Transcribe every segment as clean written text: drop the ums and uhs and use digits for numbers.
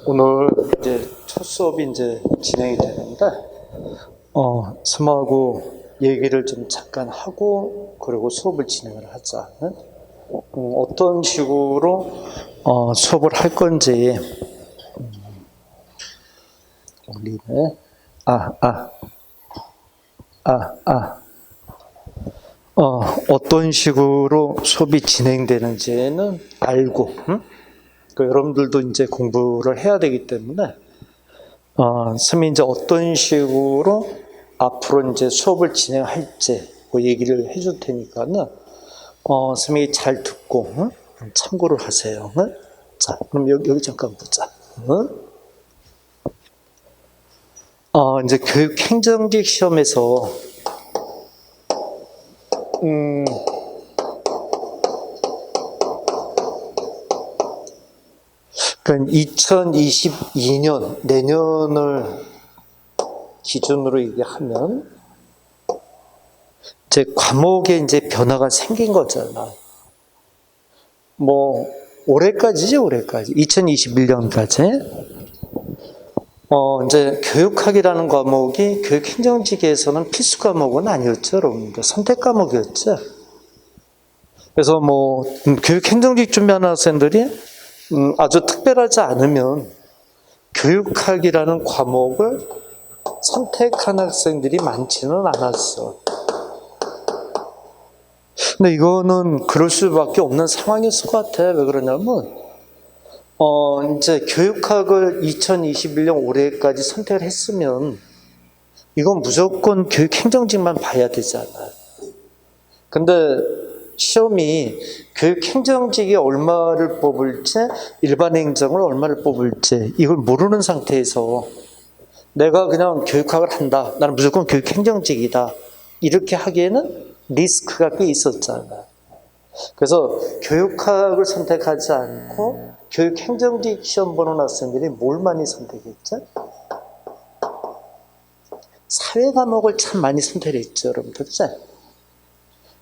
오늘 이제 첫 수업이 이제 진행이 되는데, 스마하고 얘기를 좀 잠깐 하고, 그리고 수업을 진행을 하자. 어떤 식으로, 수업을 할 건지, 올리네. 어떤 식으로 수업이 진행되는지는 알고, 여러분들도 이제 공부를 해야 되기 때문에, 선생님이 이제 어떤 식으로 앞으로 이제 수업을 진행할지 그 얘기를 해줄 테니까는, 선생님이 잘 듣고, 참고를 하세요. 자, 그럼 여기 잠깐 보자. 이제 교육행정직 시험에서, 그러니까 2022년, 내년을 기준으로 얘기하면, 이제 과목에 이제 변화가 생긴 거잖아. 올해까지지, 올해까지. 2021년까지. 이제 교육학이라는 과목이 교육행정직에서는 필수 과목은 아니었죠, 여러분들. 선택 과목이었죠. 그래서 교육행정직 준비하는 학생들이 아주 특별하지 않으면 교육학이라는 과목을 선택한 학생들이 많지는 않았어. 근데 이거는 그럴 수밖에 없는 상황이었을 것 같아. 왜 그러냐면, 이제 교육학을 2021년 올해까지 선택을 했으면, 이건 무조건 교육행정직만 봐야 되잖아. 근데 시험이 교육행정직이 얼마를 뽑을지, 일반행정을 얼마를 뽑을지, 이걸 모르는 상태에서 내가 그냥 교육학을 한다. 나는 무조건 교육행정직이다. 이렇게 하기에는 리스크가 꽤 있었잖아. 그래서 교육학을 선택하지 않고 교육행정직 시험 보는 학생들이 뭘 많이 선택했죠? 사회 과목을 참 많이 선택했죠, 여러분들. 그죠?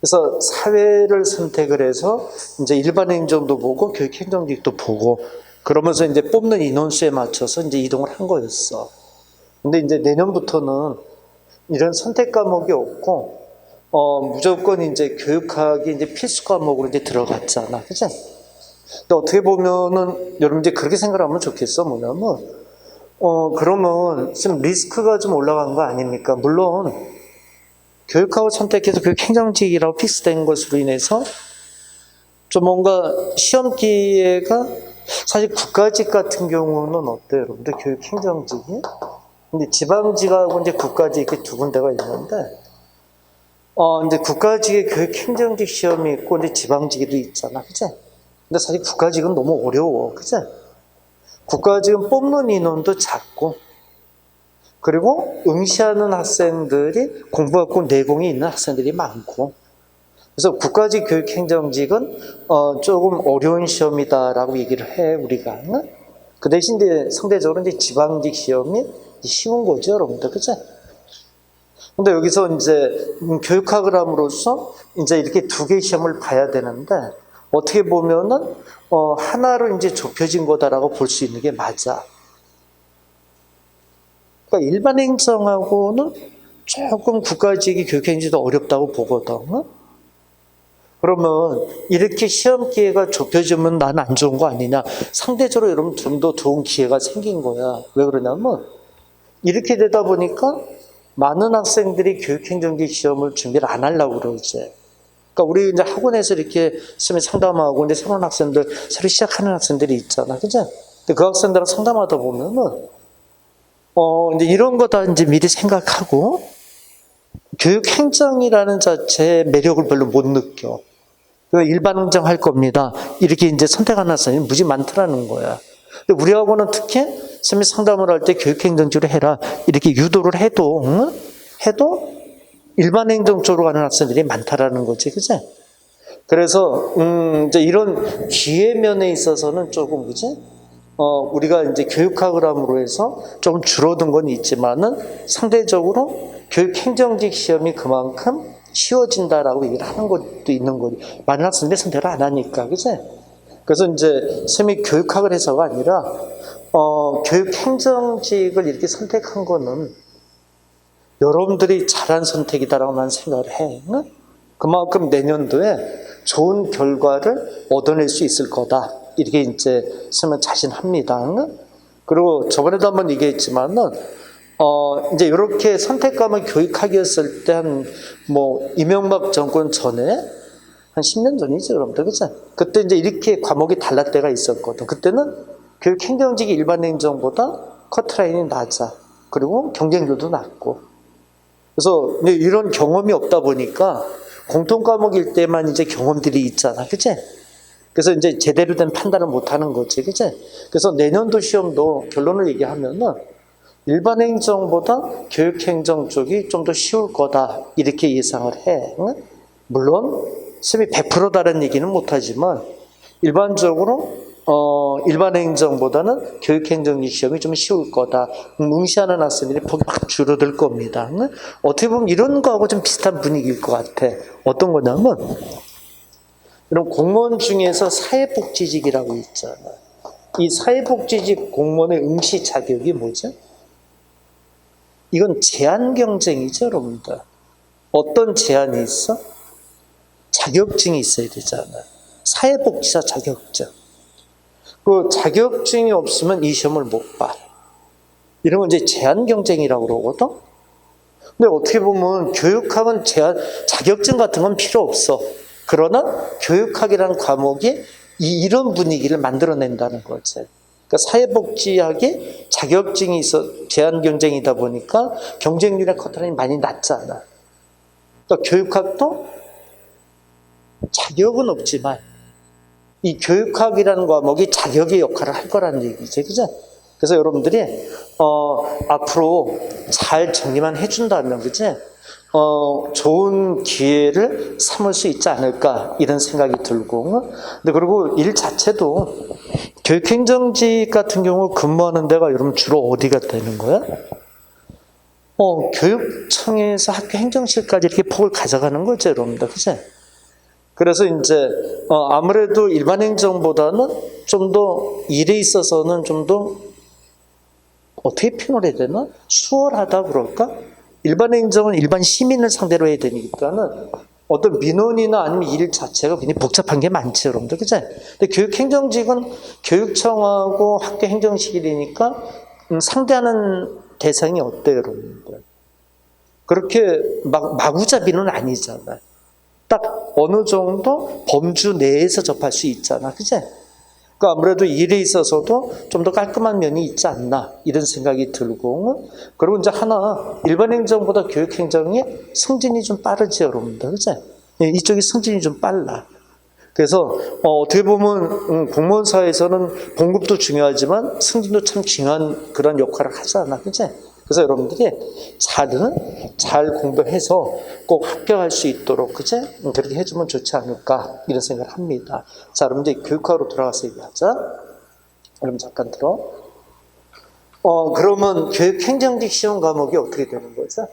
그래서 사회를 선택을 해서 이제 일반행정도 보고 교육행정직도 보고 그러면서 이제 뽑는 인원수에 맞춰서 이제 이동을 한 거였어. 근데 이제 내년부터는 이런 선택 과목이 없고 무조건 이제 교육학이 이제 필수 과목으로 이제 들어갔잖아. 그치? 근데 어떻게 보면은, 여러분 이제 그렇게 생각하면 좋겠어. 뭐냐면, 그러면 좀 리스크가 좀 올라간 거 아닙니까? 물론, 교육학을 선택해서 교육행정직이라고 픽스된 것으로 인해서 좀 뭔가 시험 기회가 사실 국가직 같은 경우는 어때요? 여러분들 교육행정직이? 근데 지방직하고 이제 국가직 이렇게 두 군데가 있는데, 이제 국가직의 교육행정직 시험이 있고, 이제 지방직에도 있잖아. 그치? 근데 사실 국가직은 너무 어려워. 그치? 국가직은 뽑는 인원도 작고, 그리고 응시하는 학생들이 공부하고 내공이 있는 학생들이 많고, 그래서 국가직 교육행정직은 조금 어려운 시험이다라고 얘기를 해, 우리가. 그 대신 이제 상대적으로 이제 지방직 시험이 쉬운 거죠, 여러분들. 그치? 근데 여기서 이제 교육학을 함으로써 이제 이렇게 두 개의 시험을 봐야 되는데 어떻게 보면은 하나로 이제 좁혀진 거다라고 볼 수 있는 게 맞아. 그러니까 일반 행정하고는 조금 국가직이 교육행정도 어렵다고 보거든. 그러면 이렇게 시험 기회가 좁혀지면 난 안 좋은 거 아니냐? 상대적으로 여러분 좀 더 좋은 기회가 생긴 거야. 왜 그러냐면 이렇게 되다 보니까 많은 학생들이 교육행정직 시험을 준비를 안 하려고 그러지. 그러니까 우리 이제 학원에서 이렇게 시험에 상담하고 이제 새로운 학생들, 새로 시작하는 학생들이 있잖아. 그죠? 근데 그 학생들하고 상담하다 보면은, 이제 이런 거 다 이제 미리 생각하고, 교육행정이라는 자체의 매력을 별로 못 느껴. 일반 행정 할 겁니다. 이렇게 이제 선택하는 학생이 무지 많더라는 거야. 근데 우리 학원은 특히 선생님이 상담을 할 때 교육행정직으로 해라. 이렇게 유도를 해도 일반 행정 쪽으로 가는 학생들이 많다라는 거지. 그치? 그래서, 이제 이런 기회면에 있어서는 조금, 그치? 우리가 이제 교육학을 함으로 해서 조금 줄어든 건 있지만은 상대적으로 교육행정직 시험이 그만큼 쉬워진다라고 얘기를 하는 것도 있는 거지. 많은 학생들이 선택을 안 하니까. 그치? 그래서 이제 쌤이 교육학을 해서가 아니라 교육행정직을 이렇게 선택한 거는 여러분들이 잘한 선택이다라고 난 생각을 해. 응? 그만큼 내년도에 좋은 결과를 얻어낼 수 있을 거다. 이렇게 이제 쌤은 자신합니다. 응? 그리고 저번에도 한번 얘기했지만은 이제 이렇게 선택과목 교육학이었을 때 이명박 정권 전에 한 10년 전이죠, 여러분들. 그죠? 그때 이제 이렇게 과목이 달랄 때가 있었거든. 그때는 교육 행정직이 일반 행정보다 커트라인이 낮아. 그리고 경쟁률도 낮고. 그래서 이제 이런 경험이 없다 보니까 공통 과목일 때만 이제 경험들이 있잖아. 그치? 그래서 이제 제대로 된 판단을 못 하는 거지. 그치? 그래서 내년도 시험도 결론을 얘기하면은 일반 행정보다 교육 행정 쪽이 좀 더 쉬울 거다. 이렇게 예상을 해. 응? 물론 쌤이 100%다는 얘기는 못하지만 일반적으로 일반 행정보다는 교육 행정 시험이 좀 쉬울 거다. 응시하는 학생들이 폭이 막 줄어들 겁니다. 응? 어떻게 보면 이런 거하고 좀 비슷한 분위기일 것 같아. 어떤 거냐면 이런 공무원 중에서 사회복지직이라고 있잖아. 이 사회복지직 공무원의 응시 자격이 뭐죠? 이건 제한 경쟁이죠, 여러분들. 어떤 제한이 있어? 자격증이 있어야 되잖아. 사회복지사 자격증. 그 자격증이 없으면 이 시험을 못 봐. 이런 건 이제 제한 경쟁이라고 그러거든. 근데 어떻게 보면 교육학은 자격증 같은 건 필요 없어. 그러나 교육학이라는 과목이 이런 분위기를 만들어낸다는 거지. 그러니까 사회복지학이 자격증이 있어 제한 경쟁이다 보니까 경쟁률의 커트라인이 많이 낮잖아. 그러니까 교육학도 자격은 없지만 이 교육학이라는 과목이 자격의 역할을 할 거라는 얘기지, 그죠? 그래서 여러분들이 앞으로 잘 정리만 해준다면, 그지? 좋은 기회를 삼을 수 있지 않을까 이런 생각이 들고, 근데 그리고 일 자체도 교육행정직 같은 경우 근무하는 데가 여러분 주로 어디가 되는 거야? 교육청에서 학교 행정실까지 이렇게 폭을 가져가는 거죠, 여러분들, 그지? 그래서 이제 아무래도 일반 행정보다는 좀 더 일에 있어서는 좀 더 어떻게 표현을 해야 되나? 수월하다 그럴까? 일반 행정은 일반 시민을 상대로 해야 되니까는 어떤 민원이나 아니면 일 자체가 굉장히 복잡한 게 많죠, 여러분들. 그죠? 근데 교육행정직은 교육청하고 학교 행정실이니까 상대하는 대상이 어때요, 여러분들? 그렇게 마구잡이는 아니잖아요. 딱 어느 정도 범주 내에서 접할 수 있잖아. 그죠? 그러니까 아무래도 일에 있어서도 좀 더 깔끔한 면이 있지 않나 이런 생각이 들고, 그리고 이제 하나 일반 행정보다 교육 행정이 승진이 좀 빠르지, 여러분들. 그죠? 이쪽이 승진이 좀 빨라. 그래서 어떻게 보면 공무원 사회에서는 봉급도 중요하지만 승진도 참 중요한 그런 역할을 하잖아. 그죠? 그래서 여러분들이 잘 공부해서 꼭 합격할 수 있도록, 그제? 그렇게 해주면 좋지 않을까, 이런 생각을 합니다. 자, 그럼 이제 교육학으로 돌아가서 얘기하자. 그럼 잠깐 들어. 그러면 교육행정직 시험 과목이 어떻게 되는 거죠?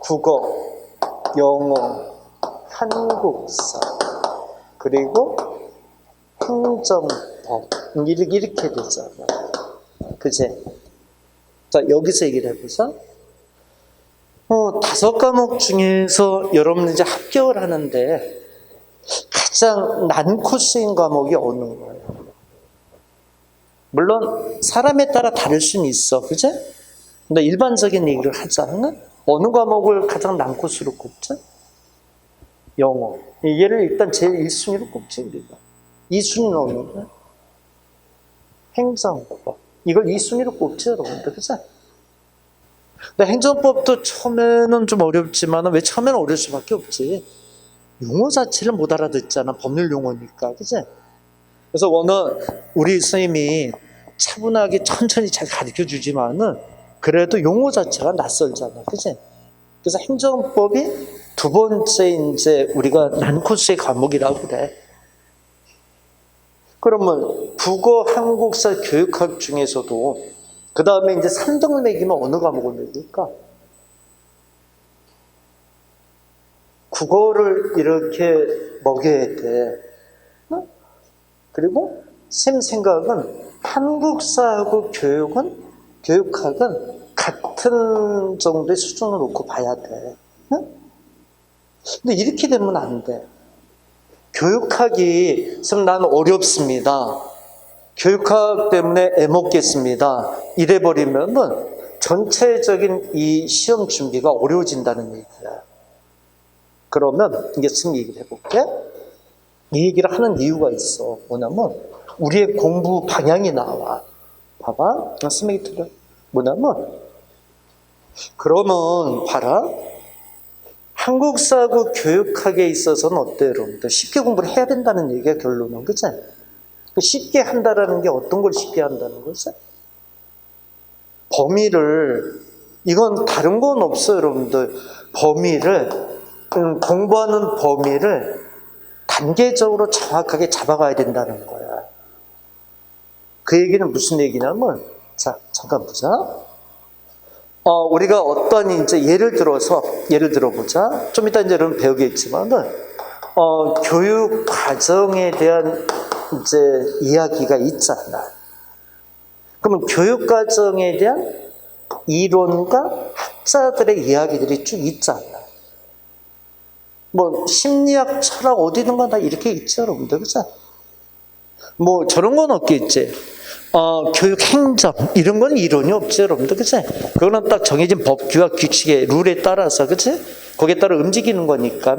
국어, 영어, 한국사, 그리고 행정법, 이렇게 되잖아. 그제? 자, 여기서 얘기를 해보자. 5과목 중에서 여러분은 이제 합격을 하는데 가장 난 코스인 과목이 어느 거예요? 물론 사람에 따라 다를 수는 있어, 그죠? 근데 일반적인 얘기를 하자면 어느 과목을 가장 난 코스로 꼽죠? 영어. 얘를 일단 제일 1순위로 꼽지, 우리가. 2순위는 어느 거야? 행정법. 이걸 2순위로 꼽죠, 여러분들. 그죠? 근데 행정법도 처음에는 좀 어렵지만, 왜 처음에는 어려울 수밖에 없지? 용어 자체를 못 알아듣잖아. 법률 용어니까. 그죠? 그래서 우리 선생님이 차분하게 천천히 잘 가르쳐 주지만은, 그래도 용어 자체가 낯설잖아. 그죠? 그래서 행정법이 두 번째 이제 우리가 난 코스의 과목이라고 그래. 그러면 국어, 한국사, 교육학 중에서도 그 다음에 이제 3등을 매기면 어느 과목을 매길까? 국어를 이렇게 먹여야 돼. 그리고 쌤 생각은 한국사하고 교육학은 같은 정도의 수준을 놓고 봐야 돼. 응? 근데 이렇게 되면 안 돼. 교육학이 쌤 나는 어렵습니다. 교육학 때문에 애먹겠습니다. 이래버리면은 전체적인 이 시험 준비가 어려워진다는 얘기야. 그러면 이게 쌤 얘기를 해볼게. 이 얘기를 하는 이유가 있어. 뭐냐면 우리의 공부 방향이 나와. 봐봐. 쌤 얘기 들려. 뭐냐면 그러면 봐라. 한국사하고 교육학에 있어서는 어때요, 여러분들? 쉽게 공부를 해야 된다는 얘기가 결론은, 그치? 쉽게 한다라는 게 어떤 걸 쉽게 한다는 거지? 범위를, 이건 다른 건 없어요, 여러분들. 공부하는 범위를 단계적으로 정확하게 잡아가야 된다는 거야. 그 얘기는 무슨 얘기냐면, 자, 잠깐 보자. 우리가 어떤 이제 예를 들어보자. 좀 이따 이제 여러분 배우겠지만은, 교육 과정에 대한 이제 이야기가 있잖아. 그러면 교육 과정에 대한 이론과 학자들의 이야기들이 쭉 있잖아. 뭐, 심리학, 철학, 어디 있는 건 다 이렇게 있죠, 여러분들. 그죠? 뭐, 저런 건 없겠지. 교육 행정 이런 건 이론이 없죠, 여러분들, 그치? 그거는 딱 정해진 법규와 규칙의 룰에 따라서, 그치? 거기에 따라 움직이는 거니까.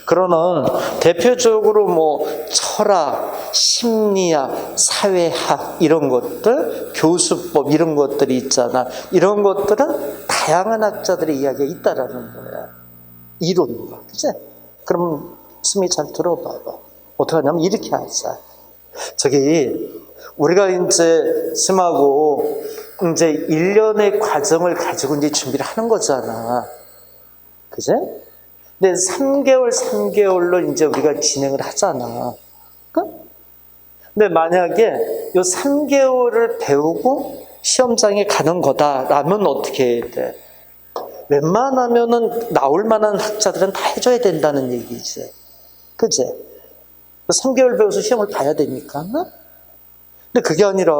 그러나 대표적으로 뭐 철학, 심리학, 사회학 이런 것들, 교수법 이런 것들이 있잖아. 이런 것들은 다양한 학자들의 이야기가 있다라는 거야. 이론과, 그치? 그럼 스미 잘 들어봐봐. 어떻게 하냐면 이렇게 하자. 저기 우리가 이제 쌤하고 이제 1년의 과정을 가지고 이제 준비를 하는 거잖아. 그제? 근데 3개월로 이제 우리가 진행을 하잖아. 근데 만약에 요 3개월을 배우고 시험장에 가는 거다라면 어떻게 해야 돼? 웬만하면은 나올 만한 학자들은 다 해줘야 된다는 얘기지. 그제? 3개월 배워서 시험을 봐야 되니까. 근데 그게 아니라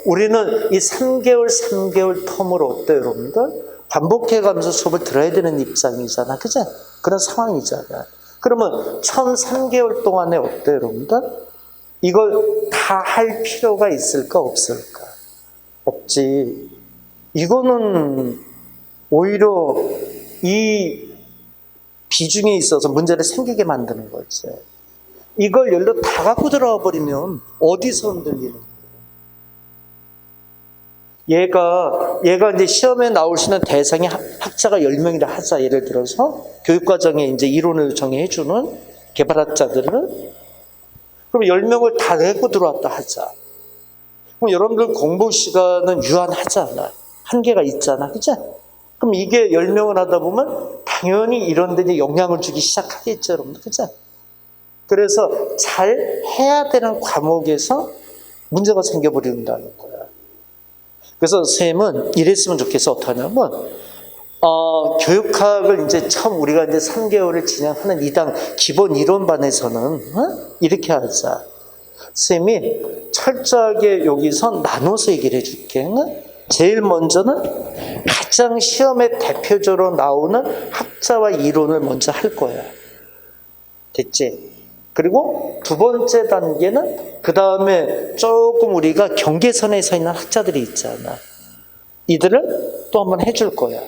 우리는 이 3개월 텀으로 어때요, 여러분들? 반복해가면서 수업을 들어야 되는 입장이잖아. 그죠? 그런 상황이잖아. 그러면 처음 3개월 동안에 어때요, 여러분들? 이걸 다 할 필요가 있을까, 없을까? 없지. 이거는 오히려 이 비중에 있어서 문제를 생기게 만드는 거지. 이걸 열로 다 갖고 들어와 버리면 어디서 흔들리는 거예요? 얘가 이제 시험에 나올 수 있는 대상이 학자가 10명이라 하자. 예를 들어서 교육과정에 이제 이론을 정해주는 개발학자들은 그럼 10명을 다 내고 들어왔다 하자. 그럼 여러분들 공부 시간은 유한하잖아. 한계가 있잖아. 그죠? 그럼 이게 10명을 하다 보면 당연히 이런 데 이제 영향을 주기 시작하겠죠, 여러분들. 그죠? 그래서 잘 해야 되는 과목에서 문제가 생겨버린다는 거야. 그래서 쌤은 이랬으면 좋겠어. 어떡하냐면, 교육학을 이제 처음 우리가 이제 3개월을 진행하는 이당 기본 이론반에서는, 이렇게 하자. 쌤이 철저하게 여기서 나눠서 얘기를 해줄게. 제일 먼저는 가장 시험에 대표적으로 나오는 학자와 이론을 먼저 할 거야. 됐지? 그리고 두 번째 단계는 그 다음에 조금 우리가 경계선에 서 있는 학자들이 있잖아. 이들을 또 한번 해줄 거야.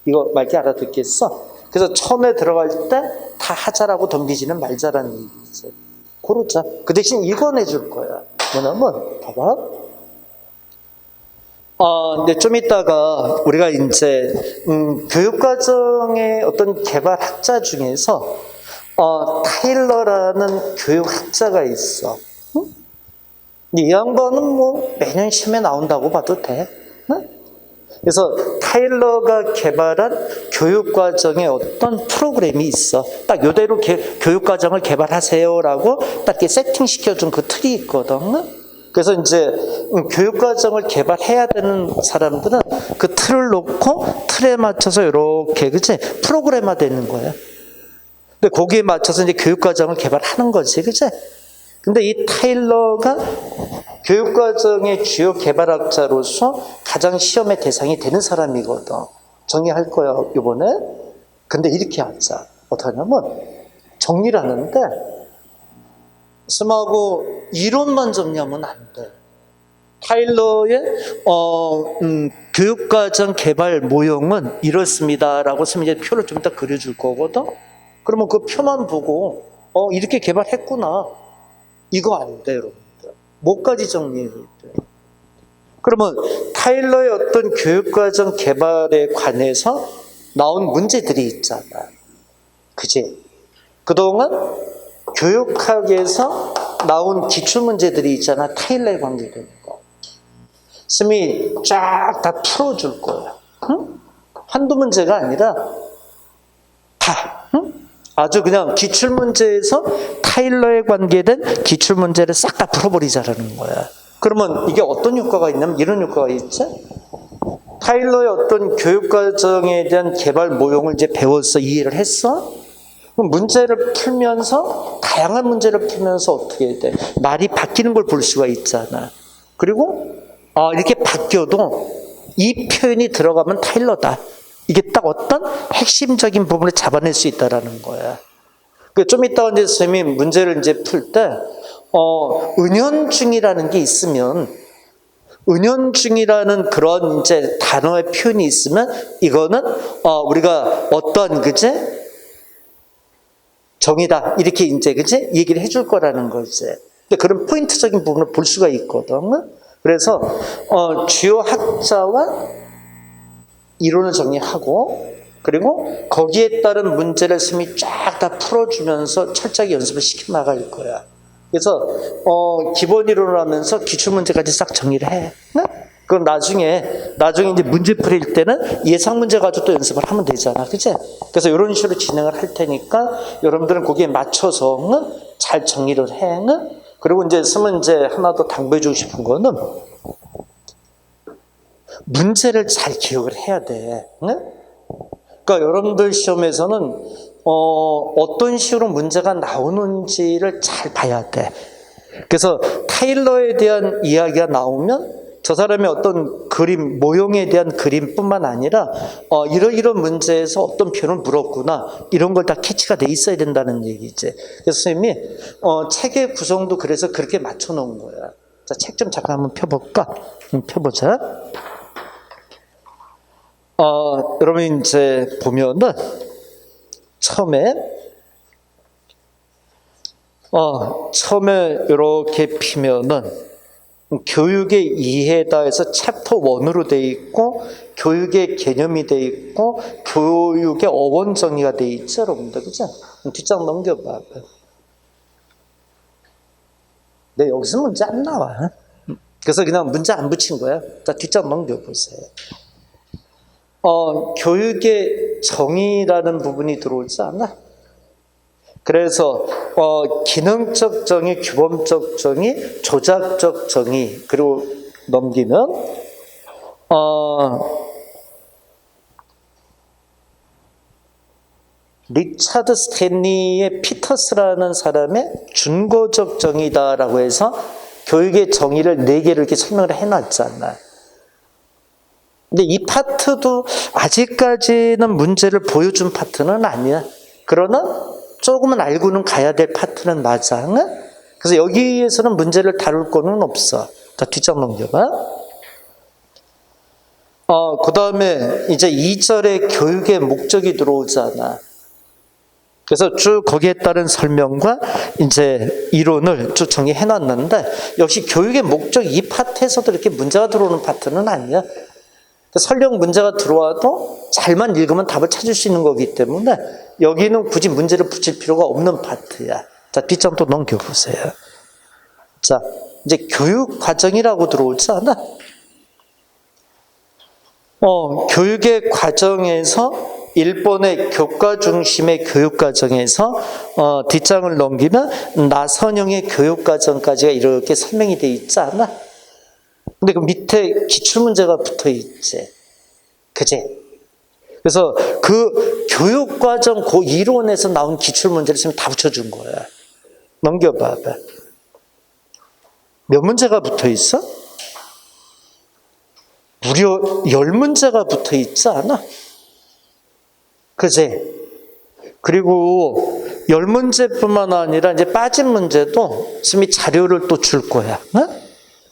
이거 말기 알아듣겠어? 그래서 처음에 들어갈 때 다 하자라고 덤비지는 말자라는 얘기지. 그러자. 그 대신 이건 해줄 거야. 뭐냐면, 봐봐. 근데 좀 이따가 우리가 이제, 교육과정의 어떤 개발학자 중에서 타일러라는 교육학자가 있어. 응? 이 양반은 뭐 매년 시험에 나온다고 봐도 돼. 응? 그래서 타일러가 개발한 교육과정의 어떤 프로그램이 있어. 딱 이대로 교육과정을 개발하세요라고 딱 이렇게 세팅시켜준 그 틀이 있거든. 그래서 이제 교육과정을 개발해야 되는 사람들은 그 틀을 놓고 틀에 맞춰서 이렇게, 그치? 프로그램화 되는 거야. 근데 거기에 맞춰서 이제 교육과정을 개발하는 거지, 그치? 근데 이 타일러가 교육과정의 주요 개발학자로서 가장 시험의 대상이 되는 사람이거든. 정리할 거야, 이번에. 근데 이렇게 하자. 어떻게 하냐면, 정리를 하는데, 스마고 이론만 정리하면 안 돼. 타일러의 교육과정 개발 모형은 이렇습니다라고 쓰면 이제 표를 좀 이따 그려줄 거거든. 그러면 그 표만 보고 이렇게 개발했구나. 이거 안 돼, 여러분들. 뭐까지 정리해야 돼? 그러면 타일러의 어떤 교육과정 개발에 관해서 나온 문제들이 있잖아. 그지? 그동안 교육학에서 나온 기출문제들이 있잖아. 타일러에 관계되는 거. 스미 쫙 다 풀어줄 거야. 응? 한두 문제가 아니라 다. 응? 아주 그냥 기출문제에서 타일러에 관계된 기출문제를 싹 다 풀어버리자라는 거야. 그러면 이게 어떤 효과가 있냐면 이런 효과가 있지? 타일러의 어떤 교육과정에 대한 개발 모형을 이제 배워서 이해를 했어? 그럼 문제를 풀면서, 다양한 문제를 풀면서 어떻게 해야 돼? 말이 바뀌는 걸 볼 수가 있잖아. 그리고 이렇게 바뀌어도 이 표현이 들어가면 타일러다. 이게 딱 어떤 핵심적인 부분을 잡아낼 수 있다라는 거야. 좀 이따 이제 선생님이 문제를 이제 풀 때, 은연중이라는 게 있으면, 은연중이라는 그런 이제 단어의 표현이 있으면, 이거는, 우리가 어떤, 그제? 정의다. 이렇게 이제, 그제? 얘기를 해줄 거라는 거지. 근데 그런 포인트적인 부분을 볼 수가 있거든. 그래서, 주요 학자와 이론을 정리하고, 그리고 거기에 따른 문제를 스미 쫙 다 풀어주면서 철저하게 연습을 시켜 나갈 거야. 그래서 기본 이론을 하면서 기출 문제까지 싹 정리를 해. 네? 그럼 나중에 이제 문제 풀일 때는 예상 문제 가지고 또 연습을 하면 되잖아, 그치? 그래서 이런 식으로 진행을 할 테니까 여러분들은 거기에 맞춰서 잘 정리를 해. 그리고 이제 스면 이제 하나 더 당부해주고 싶은 거는 문제를 잘 기억을 해야 돼. 네? 그러니까 여러분들 시험에서는 어떤 식으로 문제가 나오는지를 잘 봐야 돼. 그래서 타일러에 대한 이야기가 나오면 저 사람의 어떤 그림, 모형에 대한 그림뿐만 아니라 이런 문제에서 어떤 표현을 물었구나. 이런 걸 다 캐치가 돼 있어야 된다는 얘기지. 그래서 선생님이 책의 구성도 그래서 그렇게 맞춰놓은 거야. 자, 책 좀 잠깐 한번 펴볼까? 펴보자. 여러분 이제 보면은 처음에 이렇게 피면은 교육의 이해다 해서 챕터 1으로 돼 있고 교육의 개념이 돼 있고 교육의 어원 정의가 돼 있죠, 여러분들. 그죠? 뒷장 넘겨봐. 네, 여기서 문제 안 나와. 그래서 그냥 문제 안 붙인 거야. 자, 뒷장 넘겨보세요. 교육의 정의라는 부분이 들어오지 않아? 그래서 기능적 정의, 규범적 정의, 조작적 정의, 그리고 넘기면 리차드 스탠리의 피터스라는 사람의 준거적 정의다라고 해서 교육의 정의를 4개를 이렇게 설명을 해놨잖아. 근데 이 파트도 아직까지는 문제를 보여준 파트는 아니야. 그러나 조금은 알고는 가야 될 파트는 맞아. 그래서 여기에서는 문제를 다룰 거는 없어. 자, 뒷장 넘겨봐. 그 다음에 이제 2절에 교육의 목적이 들어오잖아. 그래서 쭉 거기에 따른 설명과 이제 이론을 쭉 정리해 놨는데, 역시 교육의 목적 이 파트에서도 이렇게 문제가 들어오는 파트는 아니야. 설령 문제가 들어와도 잘만 읽으면 답을 찾을 수 있는 거기 때문에 여기는 굳이 문제를 붙일 필요가 없는 파트야. 자, 뒷장 또 넘겨보세요. 자, 이제 교육 과정이라고 들어오지 않아? 교육의 과정에서 일본의 교과 중심의 교육 과정에서 뒷장을 넘기면 나선형의 교육 과정까지가 이렇게 설명이 돼 있지 않아? 근데 그 밑에 기출문제가 붙어 있지. 그지? 그래서 그 교육과정 그 이론에서 나온 기출문제를 다 붙여준 거야. 넘겨봐봐. 몇 문제가 붙어 있어? 무려 10문제가 붙어 있지 않아? 그지? 그리고 10문제뿐만 아니라 이제 빠진 문제도 스미 자료를 또 줄 거야. 응?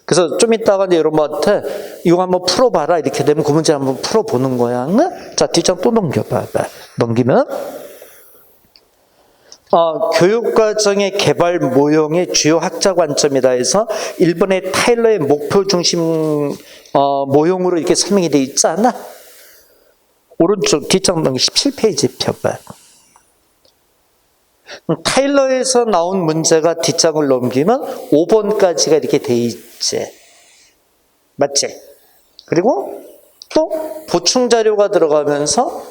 그래서 좀 이따가 이제 여러분한테 이거 한번 풀어봐라. 이렇게 되면 그 문제 한번 풀어보는 거야. 응? 자, 뒷장 또 넘겨봐봐. 넘기면 교육과정의 개발 모형의 주요 학자 관점이다 해서 일본의 타일러의 목표 중심 모형으로 이렇게 설명이 돼 있지 않아? 오른쪽 뒷장 넘기 17페이지 펴봐. 타일러에서 나온 문제가 뒷장을 넘기면 5번까지가 이렇게 돼 있지. 맞지? 그리고 또 보충 자료가 들어가면서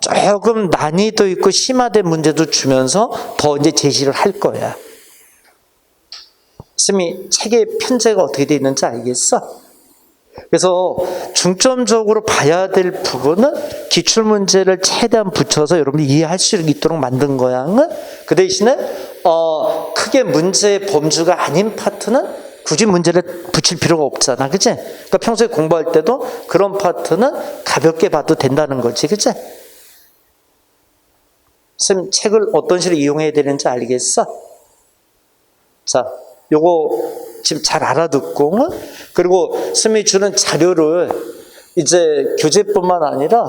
조금 난이도 있고 심화된 문제도 주면서 더 이제 제시를 할 거야. 쌤이 책의 편제가 어떻게 돼 있는지 알겠어? 그래서 중점적으로 봐야 될 부분은 기출문제를 최대한 붙여서 여러분이 이해할 수 있도록 만든 거야. 그 대신에 크게 문제의 범주가 아닌 파트는 굳이 문제를 붙일 필요가 없잖아. 그치? 그러니까 평소에 공부할 때도 그런 파트는 가볍게 봐도 된다는 거지. 그치? 쌤, 책을 어떤 식으로 이용해야 되는지 알겠어? 자, 요거 지금 잘 알아듣고, 그리고 쌤이 주는 자료를 이제 교재뿐만 아니라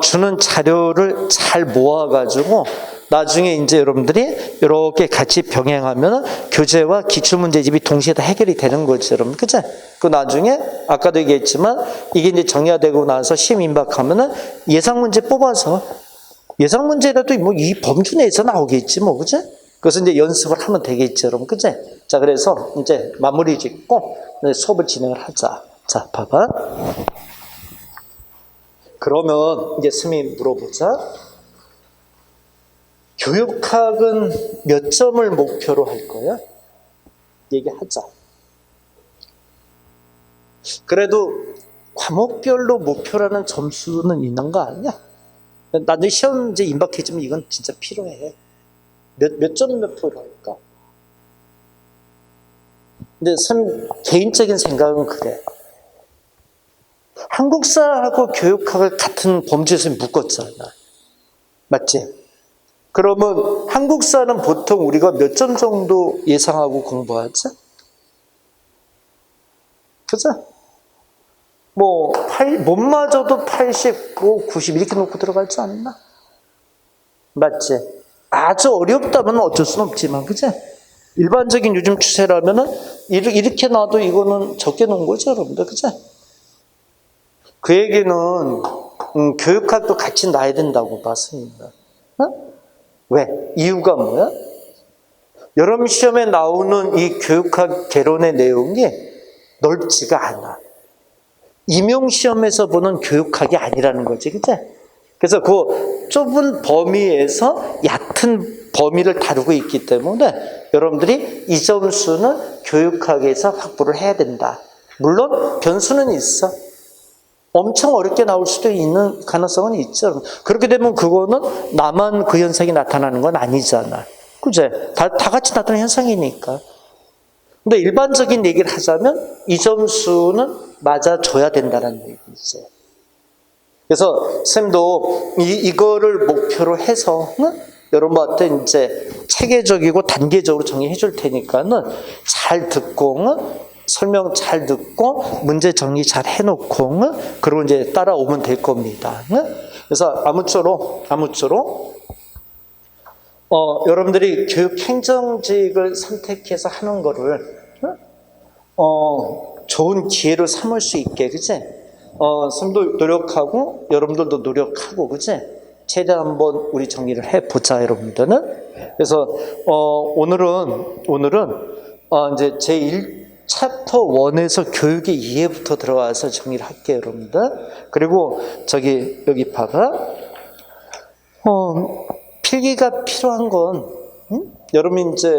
주는 자료를 잘 모아가지고 나중에 이제 여러분들이 이렇게 같이 병행하면 교재와 기출문제집이 동시에 다 해결이 되는 거지, 여러분. 그치? 그 나중에 아까도 얘기했지만 이게 이제 정리가 되고 나서 시험 임박하면은 예상문제 뽑아서 예상문제라도 뭐 이 범주 내에서 나오겠지, 뭐, 그치? 그래서 이제 연습을 하면 되겠지, 여러분. 그치? 자, 그래서 이제 마무리 짓고 수업을 진행을 하자. 자, 봐봐. 그러면 이제 스미 물어보자. 교육학은 몇 점을 목표로 할 거야? 얘기하자. 그래도 과목별로 목표라는 점수는 있는 거 아니야? 나중에 시험 이제 임박해지면 이건 진짜 필요해. 몇 점 몇 프로 할까? 근데 개인적인 생각은 그래. 한국사하고 교육학을 같은 범주에서 묶었잖아. 맞지? 그러면 한국사는 보통 우리가 몇 점 정도 예상하고 공부하지? 그죠? 뭐, 못 맞아도 89, 90 이렇게 놓고 들어가지 않나? 맞지? 아주 어렵다면 어쩔 수는 없지만, 그치? 일반적인 요즘 추세라면은 이렇게 놔도 이거는 적게 놓은 거죠, 여러분들, 그치? 그 얘기는 교육학도 같이 놔야 된다고 봤습니다. 어? 왜? 이유가 뭐야? 여러분 시험에 나오는 이 교육학 개론의 내용이 넓지가 않아. 임용시험에서 보는 교육학이 아니라는 거지, 그치? 그래서 그 좁은 범위에서 얕은 범위를 다루고 있기 때문에 여러분들이 이 점수는 교육학에서 확보를 해야 된다. 물론 변수는 있어. 엄청 어렵게 나올 수도 있는 가능성은 있죠. 그렇게 되면 그거는 나만 그 현상이 나타나는 건 아니잖아. 그제? 다 같이 나타나는 현상이니까. 근데 일반적인 얘기를 하자면 이 점수는 맞아줘야 된다는 얘기지. 그래서 쌤도 이거를 목표로 해서 여러분한테 이제 체계적이고 단계적으로 정리해 줄 테니까는 잘 듣고 설명 잘 듣고 문제 정리 잘 해놓고 그리고 이제 따라오면 될 겁니다. 그래서 아무쪼록 여러분들이 교육행정직을 선택해서 하는 거를 좋은 기회로 삼을 수 있게, 그치? 쌤도 노력하고 여러분들도 노력하고, 그치? 최대한 한번 우리 정리를 해보자, 여러분들은. 그래서 오늘은 이제 제1 챕터 1에서 교육의 이해부터 들어와서 정리를 할게요, 여러분들. 그리고 여기 봐봐. 필기가 필요한 건, 여러분 이제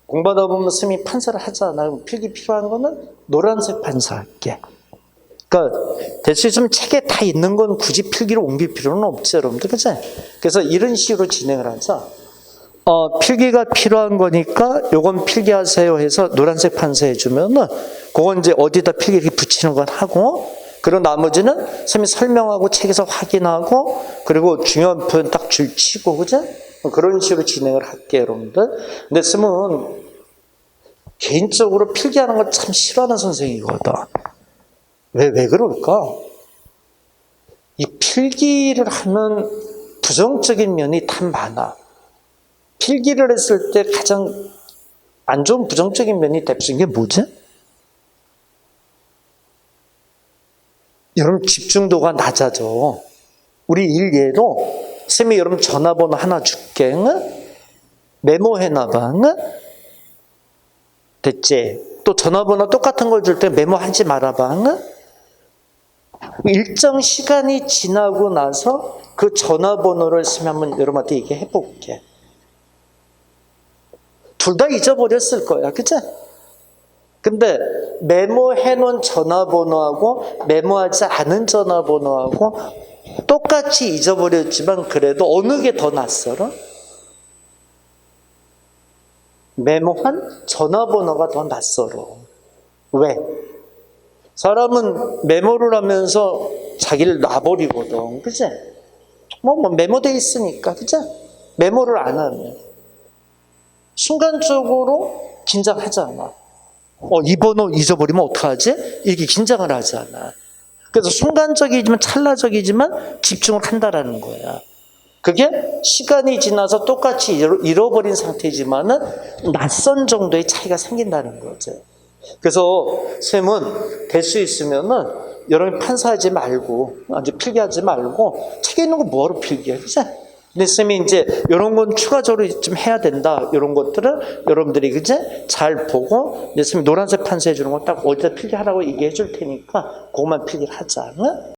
공부하다 보면 스님이 판사를 하잖아. 필기 필요한 거는 노란색 판사 할게. 그러니까 대체 좀 책에 다 있는 건 굳이 필기로 옮길 필요는 없지, 여러분들. 그치? 그래서 이런 식으로 진행을 하자. 필기가 필요한 거니까 요건 필기하세요 해서 노란색 판서해 주면은 그건 이제 어디다 필기 이렇게 붙이는 건 하고, 그리고 나머지는 선생님이 설명하고 책에서 확인하고, 그리고 중요한 표현 딱 줄 치고, 그죠? 그런 식으로 진행을 할게요, 여러분들. 근데 쌤은 개인적으로 필기하는 걸 참 싫어하는 선생이거든. 왜 그럴까? 이 필기를 하면 부정적인 면이 참 많아. 필기를 했을 때 가장 안 좋은 부정적인 면이 대표적인 게 뭐지? 여러분 집중도가 낮아져. 우리 일예로 쌤이 여러분 전화번호 하나 줄게. 응? 메모해놔봐. 응? 됐지? 또 전화번호 똑같은 걸 줄 때 메모하지 말아봐. 응? 일정 시간이 지나고 나서 그 전화번호를 쌤이 한번 여러분한테 얘기해 볼게. 둘 다 잊어버렸을 거야. 그치? 근데 메모해 놓은 전화번호하고 메모하지 않은 전화번호하고 똑같이 잊어버렸지만 그래도 어느 게 더 낯설어? 메모한 전화번호가 더 낯설어. 왜? 사람은 메모를 하면서 자기를 놔버리거든. 그치? 뭐 메모돼 있으니까. 그치? 메모를 안 하면 순간적으로 긴장하잖아. 이 번호 잊어버리면 어떡하지? 이렇게 긴장을 하잖아. 그래서 순간적이지만 찰나적이지만 집중을 한다라는 거야. 그게 시간이 지나서 똑같이 잃어버린 상태지만은 낯선 정도의 차이가 생긴다는 거죠. 그래서 쌤은 될 수 있으면은 여러분 판사하지 말고, 아주 필기하지 말고 책에 있는 거 뭐하러 필기해? 그치? 근데 쌤이 이제 이런 건 추가적으로 좀 해야 된다. 이런 것들을 여러분들이 그제 잘 보고, 쌤이 노란색 판서해 주는 거 딱 어디다 필기하라고 얘기해 줄 테니까 그것만 필기를 하자. 응?